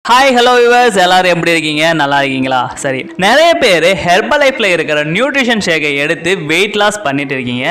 Hi hello viewers, எல்லாரும் எப்படி இருக்கீங்க? நல்லா இருக்கீங்களா? சரி, நிறைய பேர் ஹெர்பல் லைஃப்ல இருக்கிற நியூட்ரிஷன் ஷேக்கை எடுத்து வெயிட் லாஸ் பண்ணிட்டு இருக்கீங்க.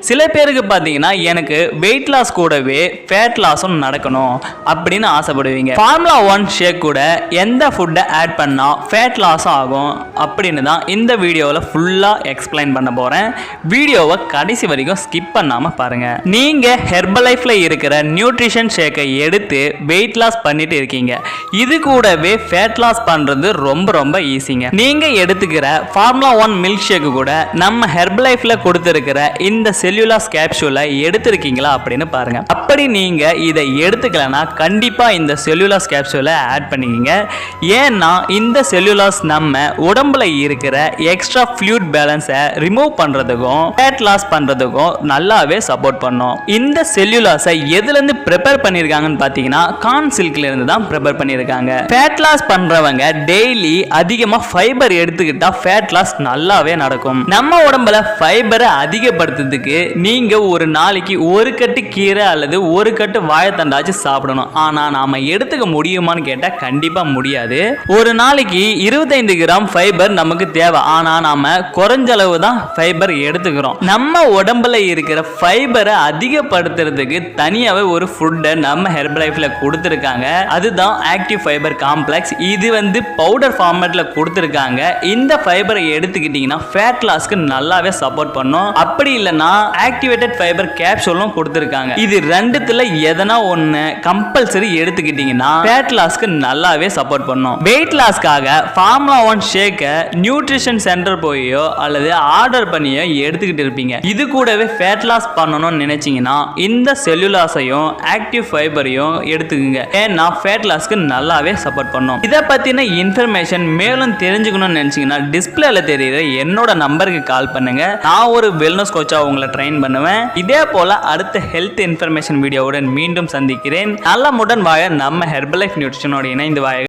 சில பேருக்கு பார்த்தீங்கன்னா எனக்கு வெயிட் லாஸ் கூடவே ஃபேட் லாஸும் நடக்கணும் அப்படின்னு ஆசைப்படுவீங்க. ஃபார்முலா 1 ஷேக் கூட எந்த ஃபுட்டை ஆட் பண்ணால் ஃபேட் லாஸும் ஆகும் அப்படின்னு தான் இந்த வீடியோவில் ஃபுல்லாக எக்ஸ்பிளைன் பண்ண போகிறேன். வீடியோவை கடைசி வரைக்கும் ஸ்கிப் பண்ணாமல் பாருங்கள். நீங்கள் ஹெர்பல் லைஃப்ல இருக்கிற நியூட்ரிஷன் ஷேக்கை எடுத்து வெயிட் லாஸ் பண்ணிட்டு இருக்கீங்க. இது கூடவே ஃபேட் லாஸ் பண்றது ரொம்ப ஈஸிங்க. நீங்க எடுத்துக்கிற ஃபார்முலா 1 மில்க் ஷேக் கூட நம்ம ஹெர்பல் லைஃப்ல கொடுத்திருக்கிற இந்த செல்லுலாஸ் கேப்சூலை எடுத்திருக்கீங்களா அப்படின்னு பாருங்க. அப்படி நீங்க இதை எடுத்துக்கலனா கண்டிப்பா இந்த செல்லுலாஸ் கேப்சூலை ஆட் பண்ணிக்கங்க. ஏன்னா இந்த செல்லுலாஸ் நம்ம உடம்புல இருக்கிற எக்ஸ்ட்ரா ஃப்ளூயிட் பேலன்ஸை ரிமூவ் பண்றதுக்கும் ஃபேட் லாஸ் பண்றதுக்கும் நல்லாவே சப்போர்ட் பண்ணும். இந்த செல்லுலாஸை எதுல இருந்து ப்ரிப்பேர் பண்ணிருக்காங்கன்னு பாத்தீங்கன்னா கார்ன் சில்க்ல இருந்து தான் ப்ரிப்பேர் பண்ணிருக்காங்க. ஃபேட் லாஸ் பண்றவங்க டெய்லி அதிகமா ஃபைபர் எடுத்துக்கிட்டா ஃபேட் லாஸ் நல்லாவே நடக்கும். நம்ம உடம்புல ஃபைபரை அதிகப்படுத்துறதுக்கு நீங்க ஒரு நாளைக்கு ஒரு கட்டு கீரை அல்லது ஒரு கட்டு வாழைத்தண்டாச்சும் சாப்பிடணும். ஆனா நாம எடுத்துக்க முடியுமான்னு கேட்டா கண்டிப்பா முடியாது. ஒரு நாளைக்கு 25 கிராம் ஃபைபர் நமக்கு தேவை. ஆனா நாம குறைஞ்ச அளவு தான் ஃபைபர் எடுத்துக்கிறோம். நம்ம உடம்புல இருக்கிற ஃபைபரை அதிகப்படுத்துறதுக்கு தனியாவே ஒரு ஃபுட்டை நம்ம ஹெர்பல் லைஃப்ல கொடுத்துருக்காங்க. அதுதான் ஆக்டிவ் ஃபைபர் காம்ப்ளெக்ஸ். இது பவுடர் ஃபார்மேட்ல கொடுத்திருக்காங்க. இந்த ஃபைபரை எடுத்துக்கிட்டீங்கன்னா ஃபேட் லாஸ்க்கு நல்லாவே சப்போர்ட் பண்ணும். அப்படி இல்லனா ஆக்டிவேட்டட் ஃபைபர் கேப்சூலும் கொடுத்திருக்காங்க. இது ரெண்டுத்துல எதனா ஒன்னு கம்பல்சரி எடுத்துக்கிட்டீங்கன்னா ஃபேட் லாஸ்க்கு நல்லாவே சப்போர்ட் பண்ணும். வெயிட் லாஸ்க்காக ஃபார்முலா 1 ஷேக்கை நியூட்ரிஷன் சென்டர் போயோ அல்லது ஆர்டர் பண்ணியோ எடுத்துக்கிட்டு இருப்பீங்க. இது கூடவே ஃபேட் லாஸ் பண்ணணும்னு நினைச்சீங்கன்னா இந்த செல்லுலாஸையும் ஆக்டிவ் ஃபைபரையும் எடுத்துக்கங்க. ஏன்னா ஃபேட் லாஸ்க்கு நல்லாவே சப்போர்ட் பண்ணும். இதை பத்தின இன்ஃபர்மேஷன் மேலும் தெரிஞ்சுக்கணும்னு நினைச்சீங்கன்னா டிஸ்பிளேல தெரியுற என்னோட நம்பருக்கு கால் பண்ணுங்க. நான் ஒரு வெல்னஸ் கோச்சா உங்களை ட்ரெயின் பண்ணுவேன். இதே போல அடுத்த ஹெல்த் இன்ஃபர்மேஷன் வீடியோவுடன் மீண்டும் சந்திக்கிறேன். நலமுடன் வாழ நம்ம ஹெர்பல் லைஃப் நியூட்ரிஷனோட இணைந்து வாழ.